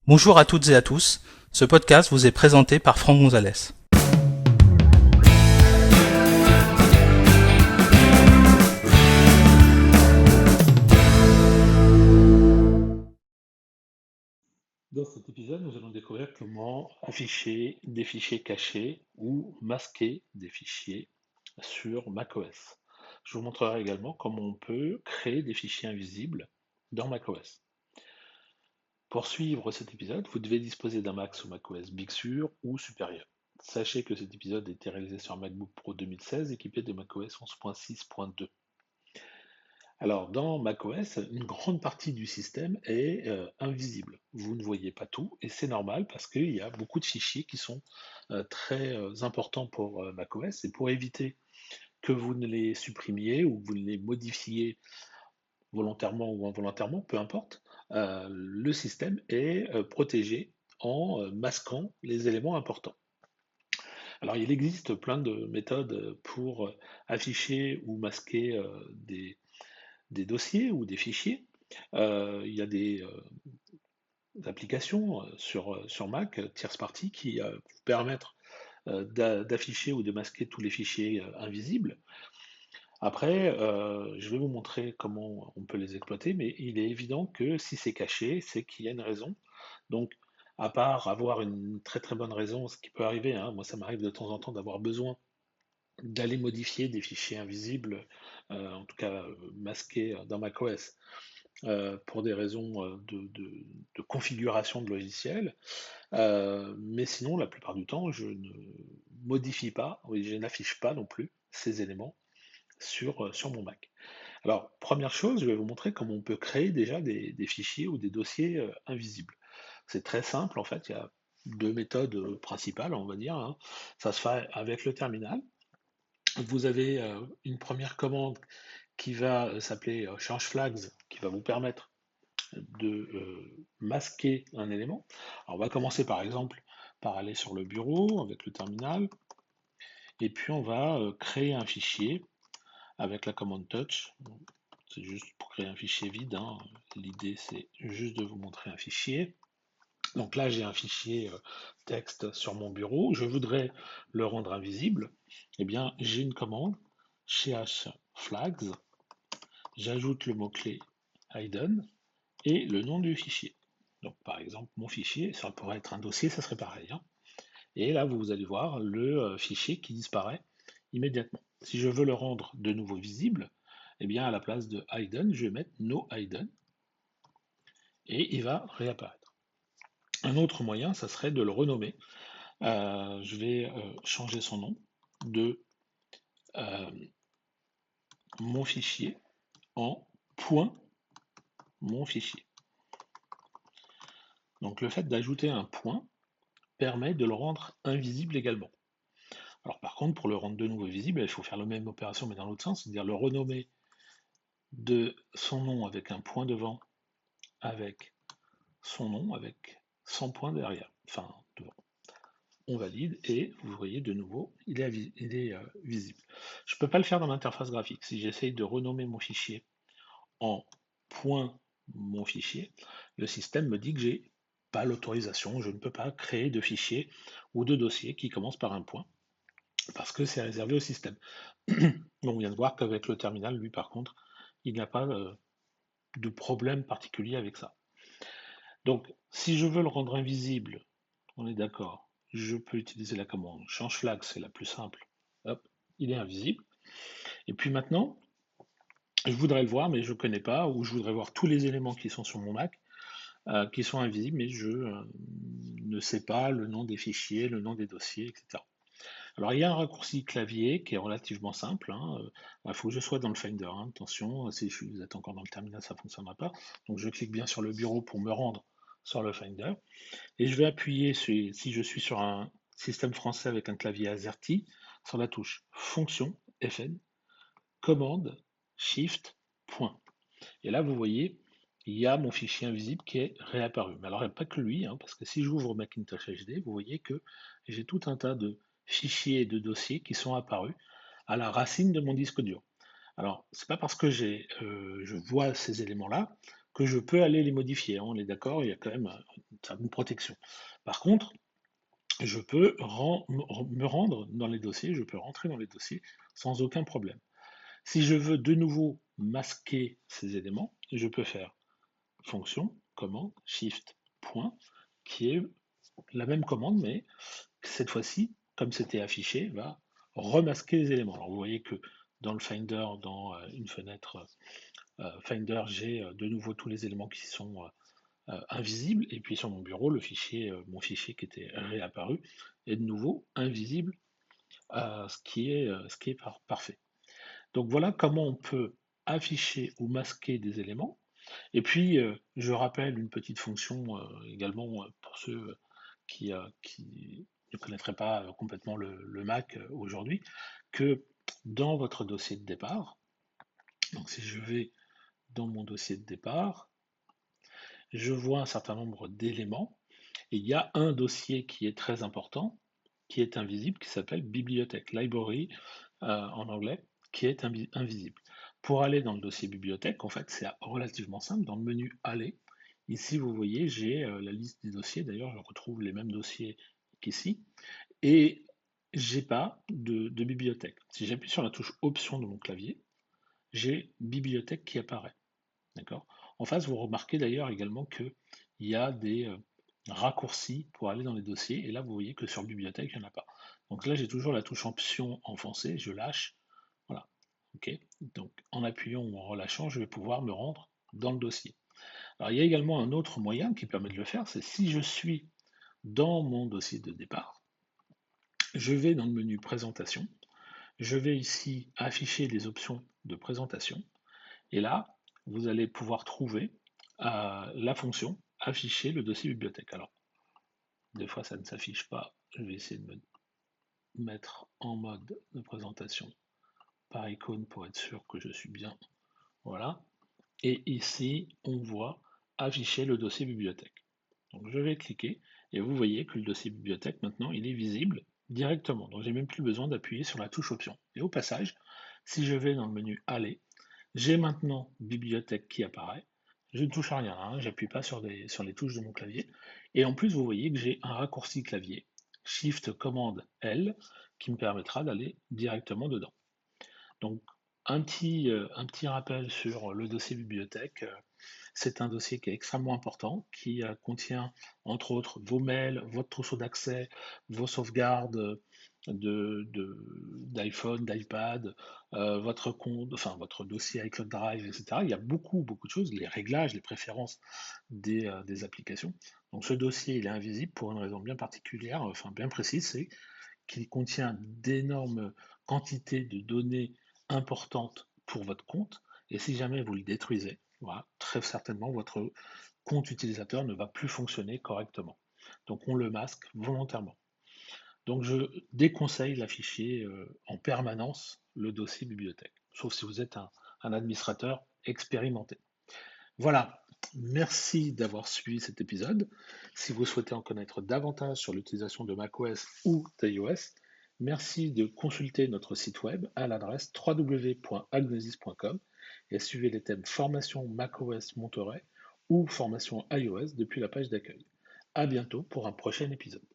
Bonjour à toutes et à tous, ce podcast vous est présenté par Franck Gonzalez. Dans cet épisode, nous allons découvrir comment afficher des fichiers cachés ou masquer des fichiers sur macOS. Je vous montrerai également comment on peut créer des fichiers invisibles dans macOS. Pour suivre cet épisode, vous devez disposer d'un Mac sous macOS Big Sur ou supérieur. Sachez que cet épisode a été réalisé sur un MacBook Pro 2016 équipé de macOS 11.6.2. Alors, dans macOS, une grande partie du système est invisible. Vous ne voyez pas tout, et c'est normal parce qu'il y a beaucoup de fichiers qui sont très importants pour macOS, et pour éviter que vous ne les supprimiez ou que vous ne les modifiez volontairement ou involontairement, peu importe, le système est protégé en masquant les éléments importants. Alors, il existe plein de méthodes pour afficher ou masquer des dossiers ou des fichiers. Il y a des applications sur Mac, tierce partie, qui vous permettent d'afficher ou de masquer tous les fichiers invisibles. Après, je vais vous montrer comment on peut les exploiter, mais il est évident que si c'est caché, c'est qu'il y a une raison. Donc, à part avoir une très très bonne raison, ce qui peut arriver, hein, moi ça m'arrive de temps en temps d'avoir besoin d'aller modifier des fichiers invisibles, en tout cas masqués dans macOS, pour des raisons de configuration de logiciel. Mais sinon, la plupart du temps, je ne modifie pas, oui, je n'affiche pas non plus ces éléments sur mon Mac. Alors, première chose, je vais vous montrer comment on peut créer déjà des fichiers ou des dossiers invisibles. C'est très simple, en fait, il y a deux méthodes principales, on va dire, hein. Ça se fait avec le terminal. Vous avez une première commande qui va s'appeler change flags, qui va vous permettre de masquer un élément. Alors, on va commencer par exemple par aller sur le bureau avec le terminal, et puis on va créer un fichier avec la commande touch. C'est juste pour créer un fichier vide, hein. L'idée c'est juste de vous montrer un fichier. Donc là j'ai un fichier texte sur mon bureau, je voudrais le rendre invisible. Eh bien j'ai une commande, ch flags, j'ajoute le mot-clé hidden et le nom du fichier. Donc par exemple, mon fichier, ça pourrait être un dossier, ça serait pareil, hein. Et là, vous allez voir le fichier qui disparaît immédiatement. Si je veux le rendre de nouveau visible, eh bien à la place de hidden, je vais mettre no hidden et il va réapparaître. Un autre moyen, ça serait de le renommer. Je vais changer son nom de euh, mon fichier en point mon fichier. Donc le fait d'ajouter un point permet de le rendre invisible également. Alors par contre, pour le rendre de nouveau visible, il faut faire la même opération mais dans l'autre sens, c'est-à-dire le renommer de son nom avec un point devant, avec son nom, avec 100 points derrière, enfin devant. On valide et vous voyez de nouveau, il est visible. Je ne peux pas le faire dans l'interface graphique. Si j'essaye de renommer mon fichier en point mon fichier, le système me dit que j'ai pas l'autorisation, je ne peux pas créer de fichier ou de dossier qui commence par un point, parce que c'est réservé au système. On vient de voir qu'avec le terminal, lui par contre, il n'a pas de problème particulier avec ça. Donc, si je veux le rendre invisible, on est d'accord, je peux utiliser la commande change flag, c'est la plus simple. Hop, il est invisible. Et puis maintenant, je voudrais le voir, mais je ne connais pas, ou je voudrais voir tous les éléments qui sont sur mon Mac, qui sont invisibles, mais je ne sais pas le nom des fichiers, le nom des dossiers, etc. Alors, il y a un raccourci clavier qui est relativement simple, hein. Il faut que je sois dans le Finder, hein. Attention, si vous êtes encore dans le terminal, ça ne fonctionnera pas. Donc, je clique bien sur le bureau pour me rendre sur le Finder. Et je vais appuyer, si je suis sur un système français avec un clavier AZERTY, sur la touche Fonction, FN, Commande, Shift, Point. Et là, vous voyez, il y a mon fichier invisible qui est réapparu. Mais alors, il n'y a pas que lui, hein, parce que si j'ouvre Macintosh HD, vous voyez que j'ai tout un tas de fichiers et de dossiers qui sont apparus à la racine de mon disque dur. Alors, c'est pas parce que je vois ces éléments-là que je peux aller les modifier, hein. On est d'accord, il y a quand même un ça a une protection. Par contre, je peux me rendre dans les dossiers, je peux rentrer dans les dossiers sans aucun problème. Si je veux de nouveau masquer ces éléments, je peux faire fonction, commande, shift, point, qui est la même commande, mais cette fois-ci, comme c'était affiché, va remasquer les éléments. Alors vous voyez que dans le Finder, dans une fenêtre Finder, j'ai de nouveau tous les éléments qui sont invisibles, et puis sur mon bureau, mon fichier qui était réapparu est de nouveau invisible, ce qui est parfait. Donc voilà comment on peut afficher ou masquer des éléments. Et puis, je rappelle une petite fonction également pour ceux qui ne connaîtraient pas complètement le Mac aujourd'hui, que dans votre dossier de départ, donc si je vais dans mon dossier de départ, je vois un certain nombre d'éléments, et il y a un dossier qui est très important, qui est invisible, qui s'appelle bibliothèque, library en anglais, qui est invisible. Pour aller dans le dossier bibliothèque, en fait, c'est relativement simple. Dans le menu Aller, ici, vous voyez, j'ai la liste des dossiers. D'ailleurs, je retrouve les mêmes dossiers qu'ici. Et j'ai pas de bibliothèque. Si j'appuie sur la touche Option de mon clavier, j'ai bibliothèque qui apparaît. D'accord? En face, vous remarquez d'ailleurs également qu'il y a des raccourcis pour aller dans les dossiers. Et là, vous voyez que sur bibliothèque, il n'y en a pas. Donc là, j'ai toujours la touche Option enfoncée. Je lâche. Voilà. OK? Donc en appuyant ou en relâchant, je vais pouvoir me rendre dans le dossier. Alors il y a également un autre moyen qui permet de le faire, c'est si je suis dans mon dossier de départ, je vais dans le menu Présentation, je vais ici afficher les options de présentation, et là, vous allez pouvoir trouver la fonction afficher le dossier bibliothèque. Alors, des fois ça ne s'affiche pas, je vais essayer de me mettre en mode de présentation par icône pour être sûr que je suis bien. Voilà. Et ici, on voit afficher le dossier bibliothèque. Donc je vais cliquer et vous voyez que le dossier bibliothèque maintenant il est visible directement. Donc j'ai même plus besoin d'appuyer sur la touche option. Et au passage, si je vais dans le menu Aller, j'ai maintenant bibliothèque qui apparaît. Je ne touche à rien, hein, j'appuie pas sur les touches de mon clavier. Et en plus, vous voyez que j'ai un raccourci clavier, Shift Commande L, qui me permettra d'aller directement dedans. Donc un petit rappel sur le dossier bibliothèque. C'est un dossier qui est extrêmement important, qui contient entre autres vos mails, votre trousseau d'accès, vos sauvegardes d'iPhone, d'iPad, votre compte, enfin votre dossier iCloud Drive, etc. Il y a beaucoup, beaucoup de choses, les réglages, les préférences des applications. Donc ce dossier, il est invisible pour une raison bien particulière, enfin bien précise, c'est qu'il contient d'énormes quantités de données importantes pour votre compte, et si jamais vous le détruisez, voilà, très certainement votre compte utilisateur ne va plus fonctionner correctement. Donc on le masque volontairement. Donc je déconseille d'afficher en permanence le dossier bibliothèque, sauf si vous êtes un administrateur expérimenté. Voilà, merci d'avoir suivi cet épisode. Si vous souhaitez en connaître davantage sur l'utilisation de macOS ou d'iOS, merci de consulter notre site web à l'adresse www.agnosis.com et suivez les thèmes formation macOS Monterey ou formation iOS depuis la page d'accueil. À bientôt pour un prochain épisode.